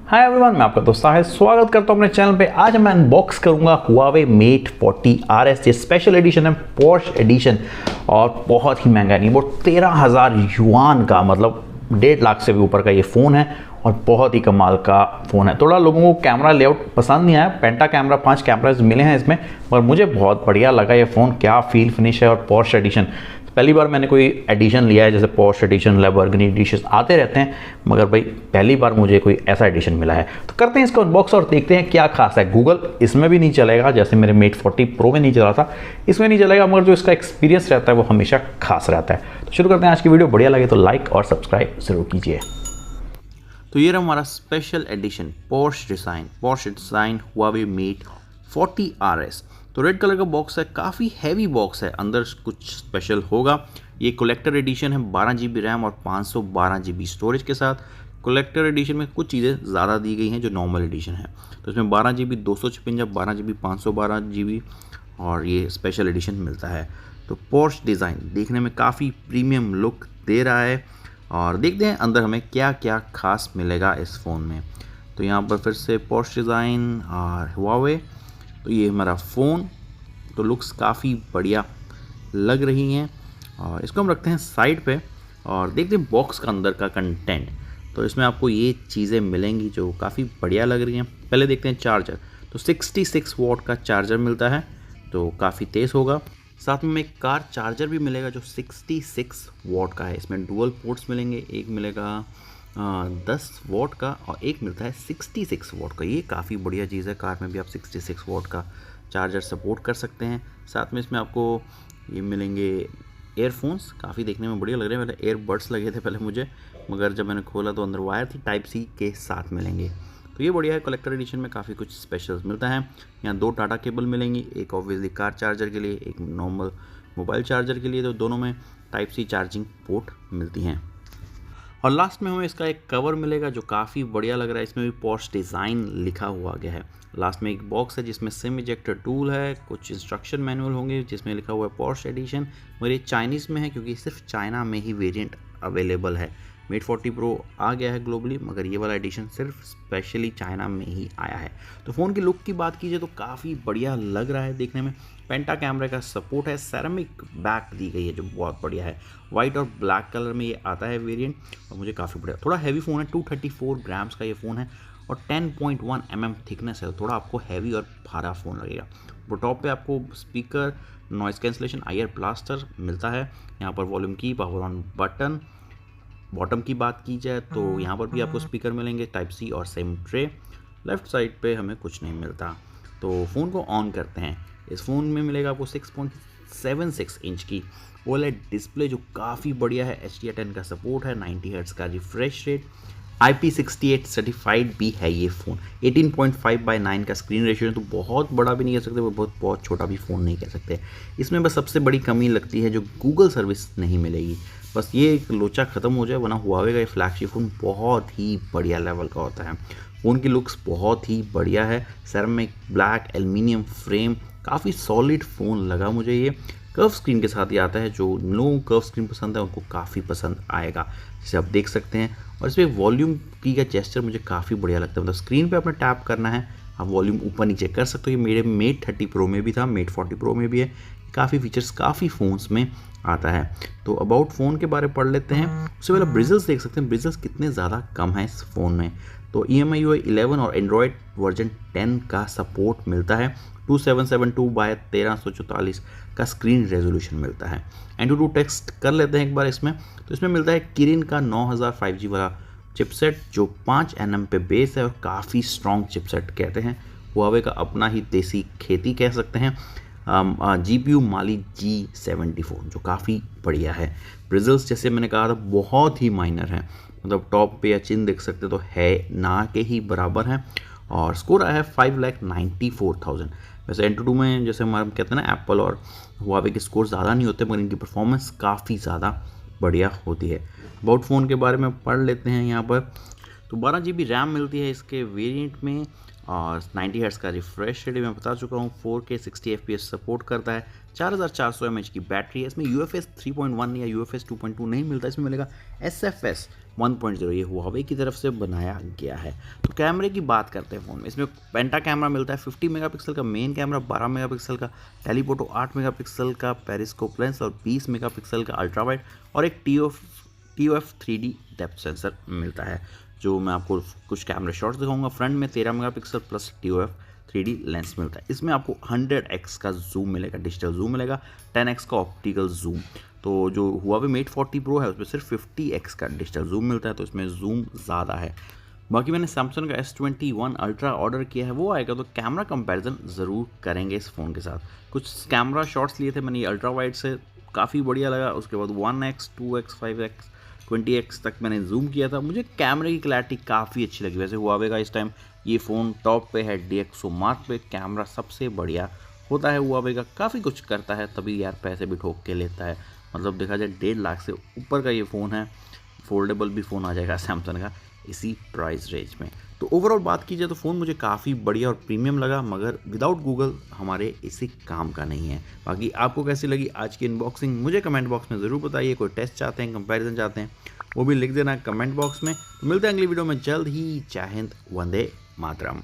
Hi everyone, मैं आपका दोस्त साहिल स्वागत करता हूं अपने चैनल पे। आज मैं अनबॉक्स करूंगा Huawei Mate 40 RS। ये स्पेशल एडिशन है, पोर्श एडिशन, और बहुत ही महंगा नहीं, वो 13,000 युआन का, मतलब 1.5 लाख से भी ऊपर का ये फ़ोन है और बहुत ही कमाल का फ़ोन है। थोड़ा लोगों को कैमरा लेआउट पसंद नहीं आया, पेंटा कैमरा 5 कैमराज मिले हैं इसमें, पर मुझे बहुत बढ़िया लगा ये फ़ोन। क्या फील फिनिश है, और पोर्श एडिशन पहली बार मैंने कोई एडिशन लिया है। जैसे पोर्श एडिशन, लैम्बोर्गिनी एडिशन आते रहते हैं, मगर भाई पहली बार मुझे कोई ऐसा एडिशन मिला है। तो करते हैं इसको अनबॉक्स और देखते हैं क्या खास है। गूगल इसमें भी नहीं चलेगा, जैसे मेरे Mate 40 Pro में नहीं चला था, इसमें नहीं चलेगा, मगर जो इसका एक्सपीरियंस रहता है वो हमेशा खास रहता है। तो शुरू करते हैं आज की वीडियो। बढ़िया लगे तो लाइक और सब्सक्राइब जरूर कीजिए। तो ये रहा हमारा special edition Porsche design Huawei Mate 40 RS। तो रेड कलर का बॉक्स है, काफ़ी हैवी बॉक्स है, अंदर कुछ स्पेशल होगा। ये कलेक्टर एडिशन है, 12 GB रैम और 512 GB स्टोरेज के साथ। कलेक्टर एडिशन में कुछ चीज़ें ज़्यादा दी गई हैं जो नॉर्मल एडिशन है। तो इसमें 12 GB 256, 12 GB 512 GB और ये स्पेशल एडिशन मिलता है। तो पोर्श डिज़ाइन देखने में काफ़ी प्रीमियम लुक दे रहा है, और देखते हैं अंदर हमें क्या क्या खास मिलेगा इस फ़ोन में। तो यहाँ पर फिर से पोर्श डिज़ाइन और Huawei। तो ये हमारा फ़ोन, तो लुक्स काफ़ी बढ़िया लग रही हैं, और इसको हम रखते हैं साइड पे और देखते हैं बॉक्स का अंदर का कंटेंट। तो इसमें आपको ये चीज़ें मिलेंगी जो काफ़ी बढ़िया लग रही हैं। पहले देखते हैं चार्जर। तो 66 वॉट का चार्जर मिलता है, तो काफ़ी तेज़ होगा। साथ में एक कार चार्जर भी मिलेगा जो 66 वॉट का है। इसमें डुअल पोर्ट्स मिलेंगे, एक मिलेगा 10 वॉट का और एक मिलता है 66 वॉट का। ये काफ़ी बढ़िया चीज़ है, कार में भी आप 66 वॉट का चार्जर सपोर्ट कर सकते हैं। साथ में इसमें आपको ये मिलेंगे एयरफोन्स, काफ़ी देखने में बढ़िया लग रहे हैं। पहले एयरबड्स लगे थे पहले मुझे, मगर जब मैंने खोला तो अंदर वायर थी, टाइप सी के साथ मिलेंगे। तो ये बढ़िया है। कलेक्टर एडिशन में काफ़ी कुछ स्पेशल्स मिलता है। यहाँ 2 टाटा केबल मिलेंगी, एक ऑब्वियसली कार चार्जर के लिए, एक नॉर्मल मोबाइल चार्जर के लिए। तो दोनों में टाइप सी चार्जिंग पोर्ट मिलती हैं। और लास्ट में हमें इसका एक कवर मिलेगा जो काफ़ी बढ़िया लग रहा है। इसमें भी पोर्श डिज़ाइन लिखा हुआ गया है। लास्ट में एक बॉक्स है जिसमें सिम इजेक्टर टूल है, कुछ इंस्ट्रक्शन मैनुअल होंगे जिसमें लिखा हुआ है पोर्श एडिशन, और ये चाइनीज़ में है क्योंकि सिर्फ चाइना में ही वेरिएंट अवेलेबल है। Mate 40 Pro आ गया है ग्लोबली, मगर ये वाला एडिशन सिर्फ स्पेशली चाइना में ही आया है। तो फ़ोन की लुक की बात कीजिए तो काफ़ी बढ़िया लग रहा है देखने में। पेंटा कैमरे का सपोर्ट है, सेरेमिक बैक दी गई है जो बहुत बढ़िया है। वाइट और ब्लैक कलर में ये आता है वेरिएंट, और मुझे काफ़ी बढ़िया। थोड़ा हैवी फ़ोन है, 234 ग्राम्स का ये फ़ोन है और 10.1 mm थिकनेस है, थोड़ा आपको हैवी और भारा फ़ोन लगेगा। वो टॉप पे आपको speaker, noise cancellation, IR blaster मिलता है। यहाँ पर वॉल्यूम की, पावर ऑन बटन। बॉटम की बात की जाए तो यहाँ पर भी आपको स्पीकर मिलेंगे, टाइप सी और सिम ट्रे। लेफ़्ट साइड पे हमें कुछ नहीं मिलता। तो फ़ोन को ऑन करते हैं। इस फ़ोन में मिलेगा आपको 6.76 इंच की OLED डिस्प्ले जो काफ़ी बढ़िया है। HDR10 का सपोर्ट है, 90 हर्ट्ज़ का रिफ्रेश रेट, IP68 सर्टिफाइड भी है ये फ़ोन। 18.5/9 का स्क्रीन रेशियो है, तो बहुत बड़ा भी नहीं कह सकते, वो बहुत छोटा भी फ़ोन नहीं कह सकते। इसमें बस सबसे बड़ी कमी लगती है जो गूगल सर्विस नहीं मिलेगी। बस ये एक लोचा ख़त्म हो जाए, वरना Huawei का ये फ्लैगशिप फ़ोन बहुत ही बढ़िया लेवल का होता है। फ़ोन की लुक्स बहुत ही बढ़िया है। सेरेमिक ब्लैक एल्युमिनियम फ्रेम, काफ़ी सॉलिड फ़ोन लगा मुझे ये। कर्व स्क्रीन के साथ ही आता है, जो लोगों को कर्व स्क्रीन पसंद है उनको काफ़ी पसंद आएगा, जिसे आप देख सकते हैं। और इसमें वॉल्यूम की का जेस्चर मुझे काफ़ी बढ़िया लगता है। मतलब स्क्रीन पे आपने टैप करना है, आप वॉल्यूम ऊपर नीचे कर सकते हो। ये मेरे Mate 30 Pro में भी था, Mate 40 Pro में भी है। काफ़ी फीचर्स काफ़ी फ़ोन्स में आता है। तो अबाउट फ़ोन के बारे में पढ़ लेते हैं। उससे पहले ब्रिजल्स देख सकते हैं, ब्रिजल्स कितने ज़्यादा कम है इस फ़ोन में। तो EMI UI 11 और एंड्रॉयड वर्जन 10 का सपोर्ट मिलता है। 2772x1344 का स्क्रीन रेजोल्यूशन मिलता है। एंटूटू टेक्स्ट कर लेते हैं एक बार इसमें। तो इसमें मिलता है किरिन का 9000 5G वाला चिपसेट जो 5 nm पे बेस है और काफ़ी स्ट्रॉन्ग चिपसेट कहते हैं। Huawei का अपना ही देसी खेती कह सकते हैं। GPU Mali G74 जो काफ़ी बढ़िया है। ब्रिजल्स जैसे मैंने कहा था बहुत ही माइनर है, मतलब टॉप पे या चिन देख सकते तो है ना के ही बराबर है। और स्कोर आया है 5,94,000। वैसे Antutu में जैसे हमारे कहते हैं ना, एप्पल और Huawei के स्कोर ज़्यादा नहीं होते, मगर इनकी परफॉर्मेंस काफ़ी ज़्यादा बढ़िया होती है। अबाउट फ़ोन के बारे में पढ़ लेते हैं यहाँ पर। तो 12 GB रैम मिलती है इसके वेरिएंट में, और 90 हर्ट्ज़ का रिफ्रेश रेट मैं बता चुका हूँ। 4K 60 FPS सपोर्ट करता है। 4400 mAh की बैटरी है। इसमें UFS 3.1 या UFS 2.2 नहीं मिलता, इसमें मिलेगा SFS 1.0 ये हुआवे की तरफ से बनाया गया है। तो कैमरे की बात करते हैं फ़ोन में, इसमें पेंटा कैमरा मिलता है 50 मेगापिक्सल का, मेन कैमरा 12 मेगापिक्सल का, टेलीफोटो 8 मेगापिक्सल का, पेरिस्कोप लेंस और 20 मेगापिक्सल का अल्ट्रा वाइड और एक TOF 3D डेप्थ सेंसर मिलता है, जो मैं आपको कुछ कैमरा शॉट्स दिखाऊंगा। फ्रंट में 13 megapixel plus TOF 3D lens मिलता है। इसमें आपको 100x का जूम मिलेगा, डिजिटल जूम मिलेगा, 10x का ऑप्टिकल जूम। तो जो Huawei Mate 40 Pro है उसमें सिर्फ 50x का डिजिटल जूम मिलता है, तो इसमें जूम ज़्यादा है। बाकी मैंने सैमसंग का S21 अल्ट्रा ऑर्डर किया है, वो आएगा तो कैमरा कंपैरिजन ज़रूर करेंगे इस फ़ोन के साथ। कुछ कैमरा शॉट्स लिए थे मैंने ये अल्ट्रा वाइड से, काफ़ी बढ़िया लगा। उसके बाद 1x 2x 5x 20x तक मैंने जूम किया था, मुझे कैमरे की क्लैरिटी काफ़ी अच्छी लगी। वैसे Huawei का इस टाइम ये फ़ोन टॉप पे है, DxO मार्क पे कैमरा सबसे बढ़िया होता है Huawei का, काफ़ी कुछ करता है, तभी यार पैसे भी ठोक के लेता है। मतलब देखा जाए 1.5 लाख से ऊपर का ये फ़ोन है, फोल्डेबल भी फ़ोन आ जाएगा सैमसंग का इसी प्राइस रेंज में। तो ओवरऑल बात की जाए तो फ़ोन मुझे काफ़ी बढ़िया और प्रीमियम लगा, मगर विदाउट गूगल हमारे इसी काम का नहीं है। बाकी आपको कैसी लगी आज की अनबॉक्सिंग मुझे कमेंट बॉक्स में ज़रूर बताइए। कोई टेस्ट चाहते हैं, कंपैरिजन चाहते हैं, वो भी लिख देना कमेंट बॉक्स में। तो मिलते हैं अगली वीडियो में जल्द ही। जय हिंद, वंदे मातरम।